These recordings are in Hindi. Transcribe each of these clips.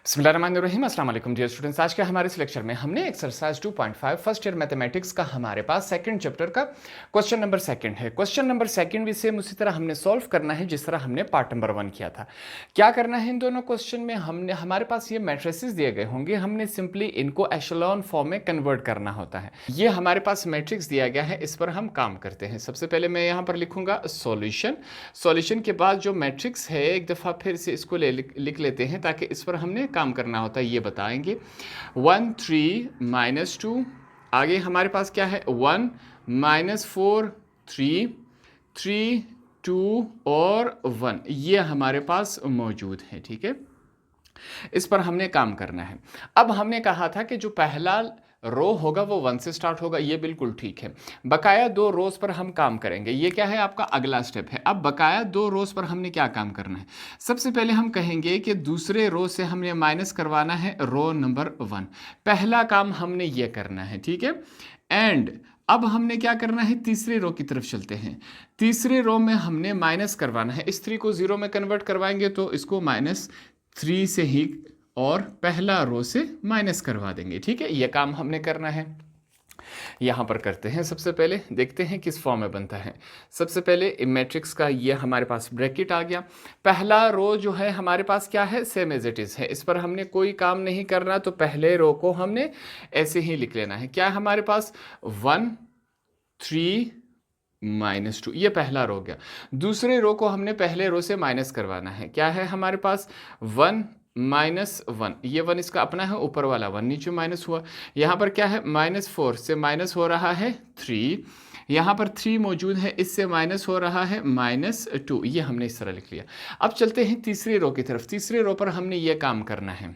बिस्मिल्लाहिर्रहमानिर्रहीम अस्सलाम वालेकुम डियर स्टूडेंट्स। आज के हमारे इस लेक्चर में हमने एक्सरसाइज 2.5 फर्स्ट ईयर मैथमेटिक्स का हमारे पास सेकंड चैप्टर का क्वेश्चन नंबर सेकंड है। क्वेश्चन नंबर सेकंड भी सेम उसी तरह हमने सॉल्व करना है जिस तरह हमने पार्ट नंबर 1 किया था। क्या करना है इन दोनों क्वेश्चन में, हमने हमारे पास ये मैट्रिसेस दिए गए होंगे, हमने सिंपली इनको एशेलॉन फॉर्म में कन्वर्ट करना होता है। ये हमारे पास मैट्रिक्स दिया गया है, इस पर हम काम करते हैं। सबसे पहले मैं यहाँ पर लिखूंगा सॉल्यूशन के बाद जो मैट्रिक्स है एक दफ़ा फिर से इसको लिख लेते हैं ताकि इस पर हमने काम करना होता है। ये बताएंगे 1 3 -2, आगे हमारे पास क्या है 1 -4 3 3 2 और 1, ये हमारे पास मौजूद है। ठीक है, इस पर हमने काम करना है। अब हमने कहा था कि जो पहला रो होगा वो 1 से स्टार्ट होगा, ये बिल्कुल ठीक है। बकाया दो रोज पर हम काम करेंगे, ये क्या है आपका अगला स्टेप है। अब बकाया दो रोज पर हमने क्या काम करना है, सबसे पहले हम कहेंगे कि दूसरे रो से हमने माइनस करवाना है रो नंबर 1। पहला काम हमने ये करना है, ठीक है। एंड अब हमने क्या करना है, तीसरे रो की तरफ चलते हैं। तीसरे रो में हमने माइनस करवाना है, इस 3 को 0 में कन्वर्ट करवाएंगे तो इसको -3 से ही और पहला रो से माइनस करवा देंगे। ठीक है, यह काम हमने करना है। यहां पर करते हैं, सबसे पहले देखते हैं किस फॉर्म में बनता है। सबसे पहले मैट्रिक्स का ये हमारे पास ब्रैकेट आ गया। पहला रो जो है हमारे पास क्या है, सेम एज इट इज है, इस पर हमने कोई काम नहीं करना, तो पहले रो को हमने ऐसे ही लिख लेना है। क्या है हमारे पास 1 3 -2, ये पहला रो गया। दूसरे रो को हमने पहले रो से माइनस करवाना है। क्या है हमारे पास 1 -1, ये 1 इसका अपना है, ऊपर वाला 1 नीचे माइनस हुआ। यहाँ पर क्या है -4 से माइनस हो रहा है 3, यहाँ पर 3 मौजूद है, इससे माइनस हो रहा है -2, ये हमने इस तरह लिख लिया। अब चलते हैं तीसरी रो की तरफ। तीसरे रो पर हमने ये काम करना है।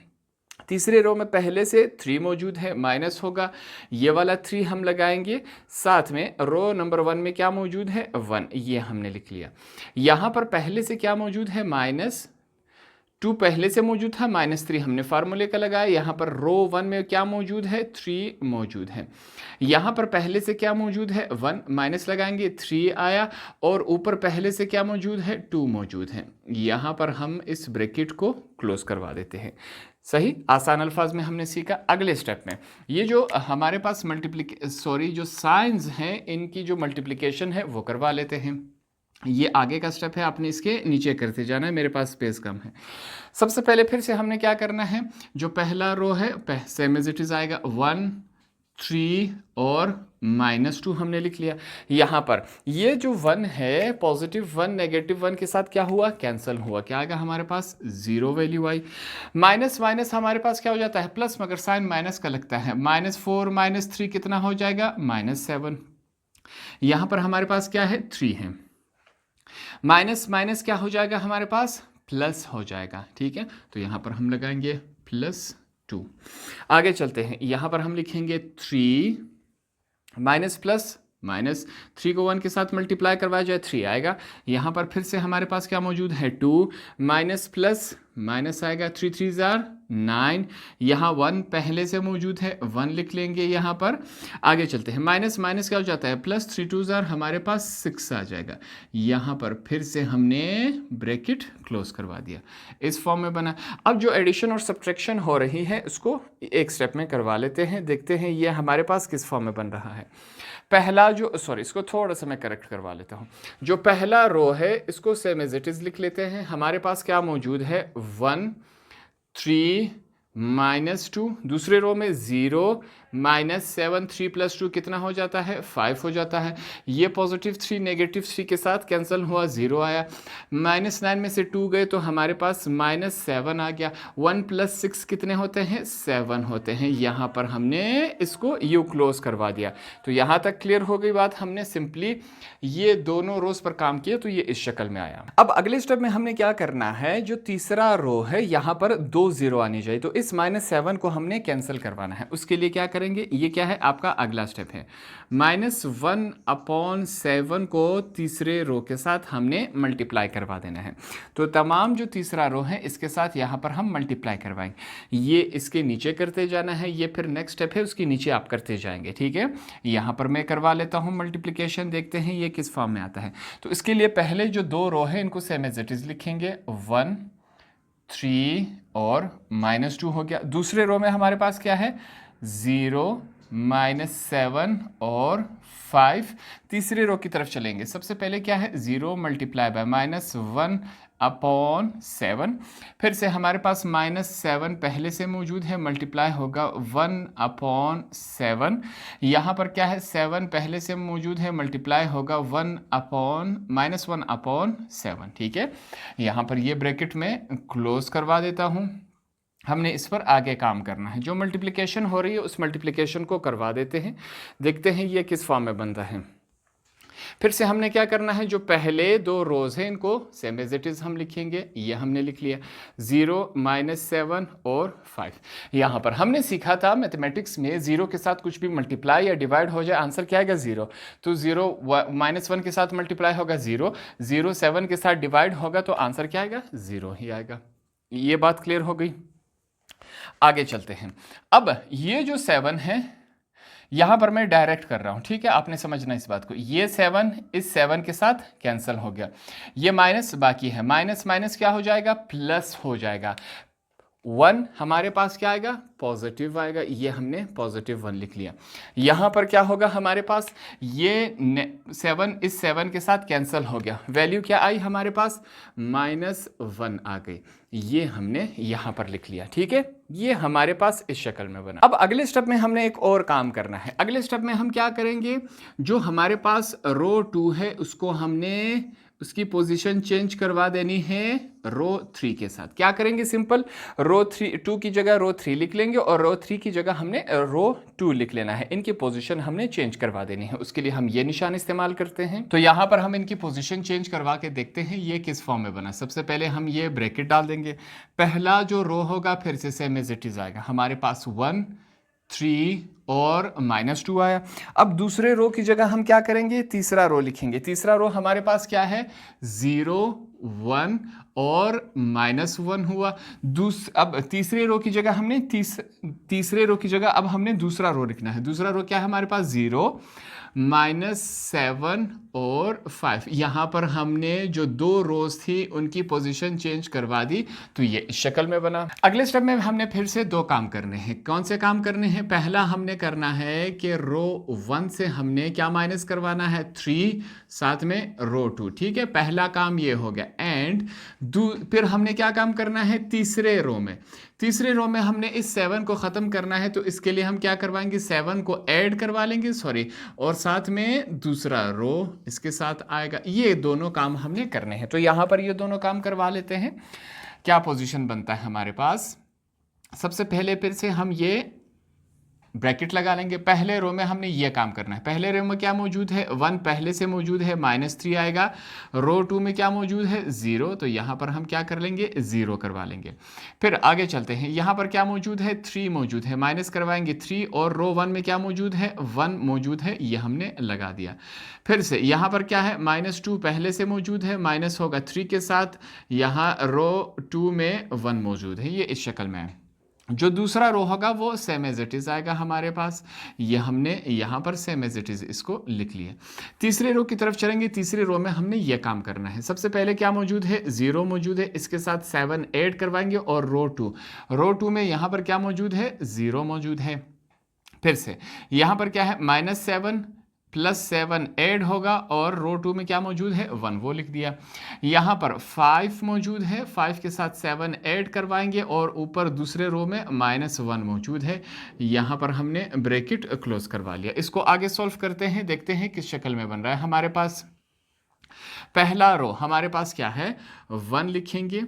तीसरे रो में पहले से 3 मौजूद है, माइनस होगा, ये वाला 3 हम लगाएंगे, साथ में रो नंबर 1 में क्या मौजूद है 1, ये हमने लिख लिया। यहाँ पर पहले से क्या मौजूद है -2 पहले से मौजूद था, -3 हमने फार्मूले का लगाया। यहाँ पर रो 1 में क्या मौजूद है 3 मौजूद है। यहाँ पर पहले से क्या मौजूद है 1, माइनस लगाएंगे 3 आया, और ऊपर पहले से क्या मौजूद है 2 मौजूद है। यहाँ पर हम इस ब्रैकेट को क्लोज करवा देते हैं। सही आसान अल्फाज में हमने सीखा। अगले स्टेप में ये जो हमारे पास जो साइंस हैं इनकी जो मल्टीप्लिकेशन है वो करवा लेते हैं। ये आगे का स्टेप है, आपने इसके नीचे करते जाना है, मेरे पास स्पेस कम है। सबसे पहले फिर से हमने क्या करना है, जो पहला रो है सेम एज इट इज आएगा 1 3 और -2 हमने लिख लिया। यहाँ पर ये जो 1 है +1 -1 के साथ क्या हुआ, कैंसिल हुआ, क्या आएगा हमारे पास 0 वैल्यू आई। माइनस माइनस हमारे पास क्या हो जाता है प्लस, मगर साइन माइनस का लगता है। -4 -3 कितना हो जाएगा -7। यहाँ पर हमारे पास क्या है 3 है, माइनस माइनस क्या हो जाएगा हमारे पास प्लस हो जाएगा। ठीक है, तो यहाँ पर हम लगाएंगे +2। आगे चलते हैं, यहाँ पर हम लिखेंगे 3 माइनस प्लस माइनस, 3 को 1 के साथ मल्टीप्लाई करवाया जाए 3 आएगा। यहाँ पर फिर से हमारे पास क्या मौजूद है 2, माइनस प्लस माइनस आएगा, 3 3 जार 9, यहाँ 1 पहले से मौजूद है 1 लिख लेंगे। यहाँ पर आगे चलते हैं, माइनस माइनस क्या हो जाता है प्लस, 3 2 जार हमारे पास 6 आ जाएगा। यहाँ पर फिर से हमने ब्रैकेट क्लोज करवा दिया, इस फॉर्म में बना। अब जो एडिशन और सब्ट्रैक्शन हो रही है उसको एक स्टेप में करवा लेते हैं, देखते हैं ये हमारे पास किस फॉर्म में बन रहा है। पहला जो इसको थोड़ा सा मैं करेक्ट करवा लेता हूँ। जो पहला रो है इसको सेम एज इट इज लिख लेते हैं। हमारे पास क्या मौजूद है 1 3 -2, दूसरे रो में 0 -7, 3 + 2 कितना हो जाता है 5 हो जाता है। ये +3 -3 के साथ कैंसिल हुआ, 0 आया। -9 में से 2 गए तो हमारे पास -7 आ गया। 1 + 6 कितने होते हैं 7 होते हैं। यहाँ पर हमने इसको यू क्लोज करवा दिया। तो यहाँ तक क्लियर हो गई बात। हमने सिंपली ये दोनों रोज पर काम किया तो ये इस शक्ल में आया। अब अगले स्टेप में हमने क्या करना है, जो तीसरा रो है यहाँ पर 2 0 आनी चाहिए, तो इस -7 को हमने कैंसिल करवाना है। उसके लिए क्या करेंगे, ये क्या है आपका अगला स्टेप है, -1/7 को तीसरे रो के साथ हमने मल्टीप्लाई करवा देना है। तो तमाम जो तीसरा रो है इसके साथ यहाँ पर हम मल्टीप्लाई करवाएंगे। ये इसके नीचे करते जाना है, ये फिर नेक्स्ट स्टेप है उसके नीचे आप करते जाएंगे। ठीक है, यहाँ पर मैं करवा लेता हूँ मल्टीप्लिकेशन, देखते हैं ये किस फॉर्म में आता है। तो इसके लिए पहले जो 2 रो है इनको सेम एज इट इज लिखेंगे, 1 3 और -2 हो गया। दूसरे रो में हमारे पास क्या है, 0 -7 और 5। तीसरे रो की तरफ चलेंगे, सबसे पहले क्या है, 0 मल्टीप्लाई बाय -1/7। फिर से हमारे पास -7 पहले से मौजूद है, मल्टीप्लाई होगा 1/7। यहाँ पर क्या है, 7 पहले से मौजूद है, मल्टीप्लाई होगा -1/7। ठीक है, यहाँ पर ये ब्रैकेट में क्लोज करवा देता हूँ। हमने इस पर आगे काम करना है, जो मल्टीप्लिकेशन हो रही है उस मल्टीप्लिकेशन को करवा देते हैं, देखते हैं ये किस फॉर्म में बनता है। फिर से हमने क्या करना है, जो पहले दो रोज हैं इनको सेम एज इट इज हम लिखेंगे। ये हमने लिख लिया, 0 -7 और 5। यहाँ पर हमने सीखा था मैथमेटिक्स में 0 के साथ कुछ भी मल्टीप्लाई या डिवाइड हो जाए आंसर क्या आएगा, 0। तो 0 -1 के साथ मल्टीप्लाई होगा 0, 0 7 के साथ डिवाइड होगा तो आंसर क्या आएगा, 0 ही आएगा। ये बात क्लियर हो गई। आगे चलते हैं। अब ये जो 7 है यहां पर मैं डायरेक्ट कर रहा हूं, ठीक है, आपने समझना इस बात को। ये 7 इस 7 के साथ कैंसिल हो गया, ये माइनस बाकी है, माइनस माइनस क्या हो जाएगा, प्लस हो जाएगा। 1 हमारे पास क्या आएगा, पॉजिटिव आएगा, ये हमने +1 लिख लिया। यहाँ पर क्या होगा हमारे पास, ये 7 इस 7 के साथ कैंसिल हो गया, वैल्यू क्या आई हमारे पास, -1 आ गई। ये हमने यहाँ पर लिख लिया, ठीक है, ये हमारे पास इस शक्ल में बना। अब अगले स्टेप में हमने एक और काम करना है। अगले स्टेप में हम क्या करेंगे, जो हमारे पास रो 2 है उसको हमने उसकी पोजीशन चेंज करवा देनी है रो 3 के साथ। क्या करेंगे, सिंपल, रो 2 की जगह रो 3 लिख लेंगे और रो 3 की जगह हमने रो 2 लिख लेना है। इनकी पोजीशन हमने चेंज करवा देनी है, उसके लिए हम ये निशान इस्तेमाल करते हैं। तो यहाँ पर हम इनकी पोजीशन चेंज करवा के देखते हैं ये किस फॉर्म में बना। सबसे पहले हम ये ब्रैकेट डाल देंगे, पहला जो रो होगा फिर से सेम एज इट इज आएगा, हमारे पास 1 3 और -2 आया। अब दूसरे रो की जगह हम क्या करेंगे, तीसरा रो लिखेंगे। तीसरा रो हमारे पास क्या है, 0 1 और -1 हुआ। अब तीसरे रो की जगह हमने तीसरे रो की जगह अब हमने दूसरा रो लिखना है। दूसरा रो क्या है हमारे पास, 0 -7 और 5। यहाँ पर हमने जो दो रोज थी उनकी पोजीशन चेंज करवा दी, तो ये इस शक्ल में बना। अगले स्टेप में हमने फिर से दो काम करने हैं। कौन से काम करने हैं, पहला हमने करना है कि रो 1 से हमने क्या माइनस करवाना है, 3, साथ में रो 2, ठीक है, पहला काम ये हो गया। एंड फिर हमने क्या काम करना है, तीसरे रो में हमने इस 7 को ख़त्म करना है, तो इसके लिए हम क्या करवाएंगे, 7 को ऐड करवा लेंगे, और साथ में दूसरा रो इसके साथ आएगा। ये दोनों काम हमने करने हैं, तो यहाँ पर ये दोनों काम करवा लेते हैं। क्या पोजीशन बनता है हमारे पास, सबसे पहले फिर से हम ये ब्रैकेट लगा लेंगे। पहले रो में हमने ये काम करना है। पहले रो में क्या मौजूद है, 1 पहले से मौजूद है, -3 आएगा। रो 2 में क्या मौजूद है, 0, तो यहाँ पर हम क्या कर लेंगे, 0 करवा लेंगे। फिर आगे चलते हैं, यहाँ पर क्या मौजूद है, 3 मौजूद है, माइनस करवाएंगे 3, और रो 1 में क्या मौजूद है, 1 मौजूद है, ये हमने लगा दिया। फिर से यहाँ पर क्या है, -2 पहले से मौजूद है, माइनस होगा 3 के साथ, यहाँ रो 2 में 1 मौजूद है, ये इस शक्ल में है। जो दूसरा रो होगा वो सेम एज इट इज आएगा हमारे पास, ये हमने यहाँ पर सेम एज इट इज इसको लिख लिया। तीसरे रो की तरफ चलेंगे। तीसरे रो में हमने ये काम करना है। सबसे पहले क्या मौजूद है, 0 मौजूद है, इसके साथ 7 ऐड करवाएंगे, और रो 2 में यहाँ पर क्या मौजूद है, 0 मौजूद है। फिर से यहाँ पर क्या है, -7 +7 ऐड होगा, और रो 2 में क्या मौजूद है, 1, वो लिख दिया। यहाँ पर 5 मौजूद है, 5 के साथ 7 ऐड करवाएंगे, और ऊपर दूसरे रो में -1 मौजूद है। यहाँ पर हमने ब्रैकेट क्लोज करवा लिया। इसको आगे सॉल्व करते हैं, देखते हैं किस शक्ल में बन रहा है हमारे पास। पहला रो हमारे पास क्या है, 1 लिखेंगे,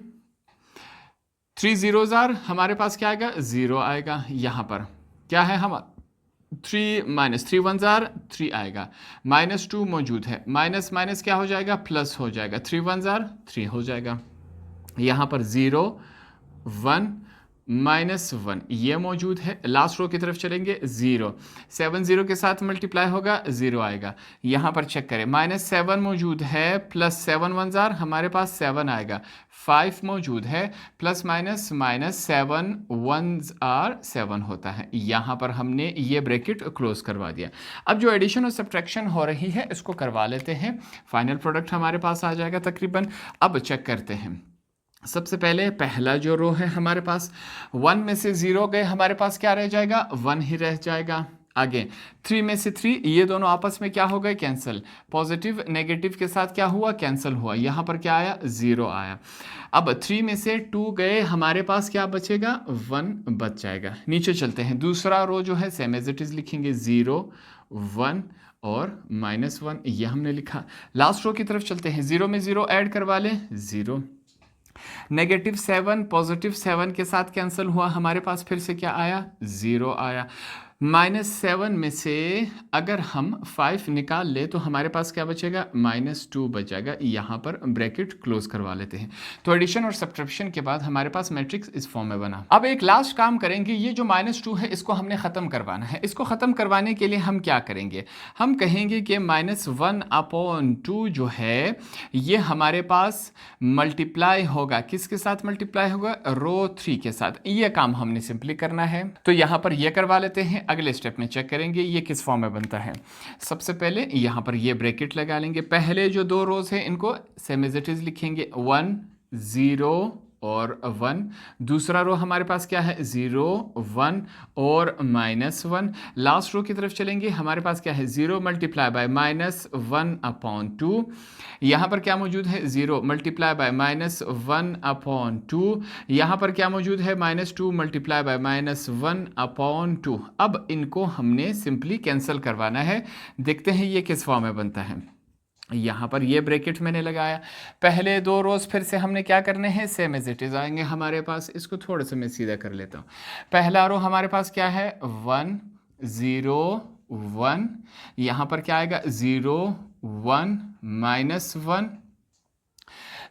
3 zeros आर हमारे पास क्या आएगा, 0 आएगा। यहाँ पर क्या है, हम 3 -3 1s आर 3 आएगा, -2 मौजूद है, माइनस माइनस क्या हो जाएगा, प्लस हो जाएगा, 3 1s आर 3 हो जाएगा। यहाँ पर 0 1 -1 ये मौजूद है। लास्ट रो की तरफ चलेंगे, 0 7 0 के साथ मल्टीप्लाई होगा, 0 आएगा। यहाँ पर चेक करें, -7 मौजूद है, +7 1s आर हमारे पास 7 आएगा, 5 मौजूद है, प्लस माइनस -7 1s आर 7 होता है। यहाँ पर हमने ये ब्रैकेट क्लोज करवा दिया। अब जो एडिशन और सब्ट्रैक्शन हो रही है इसको करवा लेते हैं, फाइनल प्रोडक्ट हमारे पास आ जाएगा तकरीबन। अब चेक करते हैं, सबसे पहले पहला जो रो है हमारे पास 1 में से 0 गए, हमारे पास क्या रह जाएगा, 1 ही रह जाएगा। आगे 3 में से 3, ये दोनों आपस में क्या हो गए, कैंसिल। पॉजिटिव नेगेटिव के साथ क्या हुआ, कैंसिल हुआ। यहाँ पर क्या आया, 0 आया। अब 3 में से 2 गए, हमारे पास क्या बचेगा, 1 बच जाएगा। नीचे चलते हैं, दूसरा रो जो है सेम एज इट इज लिखेंगे, 0 1 और -1, ये हमने लिखा। लास्ट रो की तरफ चलते हैं, 0 में 0 ऐड करवा लें, 0। -7 +7 के साथ कैंसिल हुआ, हमारे पास फिर से क्या आया, 0 आया। -7 में से अगर हम 5 निकाल ले तो हमारे पास क्या बचेगा, -2 बच जाएगा। यहाँ पर ब्रैकेट क्लोज करवा लेते हैं। तो एडिशन और सब्ट्रैक्शन के बाद हमारे पास मैट्रिक्स इस फॉर्म में बना। अब एक लास्ट काम करेंगे, ये जो -2 है इसको हमने ख़त्म करवाना है। इसको ख़त्म करवाने के लिए हम क्या करेंगे, हम कहेंगे कि -1/2 जो है ये हमारे पास मल्टीप्लाई होगा, किसके साथ मल्टीप्लाई होगा, रो 3 के साथ। ये काम हमने सिंपली करना है, तो यहाँ पर ये करवा लेते हैं। अगले स्टेप में चेक करेंगे ये किस फॉर्म में बनता है। सबसे पहले यहाँ पर ये ब्रैकेट लगा लेंगे। पहले जो 2 रोज हैं इनको सेम एज इट इज लिखेंगे, 1 0 और 1। दूसरा रो हमारे पास क्या है, 0 1 और -1। लास्ट रो की तरफ चलेंगे, हमारे पास क्या है, 0 मल्टीप्लाई बाय -1/2। यहाँ पर क्या मौजूद है, 0 मल्टीप्लाई बाय -1/2। यहाँ पर क्या मौजूद है, -2 मल्टीप्लाई बाय -1/2। अब इनको हमने सिंपली कैंसिल करवाना है। देखते हैं ये किस फॉर्म में बनता है। यहाँ पर ये ब्रैकेट मैंने लगाया। पहले 2 रोज फिर से हमने क्या करने हैं, सेम एज इट इज आएंगे हमारे पास। इसको थोड़ा सा मैं सीधा कर लेता हूँ। पहला रो हमारे पास क्या है, 1 0 1। यहाँ पर क्या आएगा, 0 1 -1।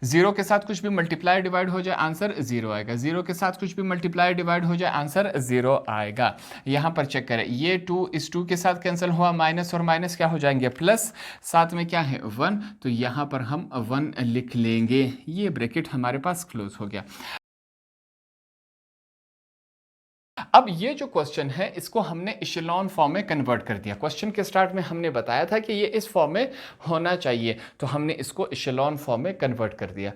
0 के साथ कुछ भी मल्टीप्लाई डिवाइड हो जाए, आंसर 0 आएगा। 0 के साथ कुछ भी मल्टीप्लाई डिवाइड हो जाए, आंसर 0 आएगा। यहाँ पर चेक करें, ये 2 इस 2 के साथ कैंसिल हुआ, माइनस और माइनस क्या हो जाएंगे, प्लस। साथ में क्या है, 1, तो यहाँ पर हम 1 लिख लेंगे। ये ब्रैकेट हमारे पास क्लोज हो गया। अब ये जो क्वेश्चन है इसको हमने इशेलॉन फॉर्म में कन्वर्ट कर दिया। क्वेश्चन के स्टार्ट में हमने बताया था कि ये इस फॉर्म में होना चाहिए, तो हमने इसको इशेलॉन फॉर्म में कन्वर्ट कर दिया।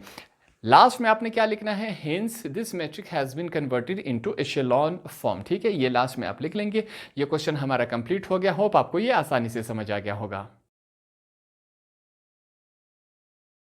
लास्ट में आपने क्या लिखना है, hence this matrix has been converted into echelon form. ठीक है, ये लास्ट में आप लिख लेंगे। ये क्वेश्चन हमारा कंप्लीट हो गया। होप आपको ये आसानी से समझ आ गया होगा।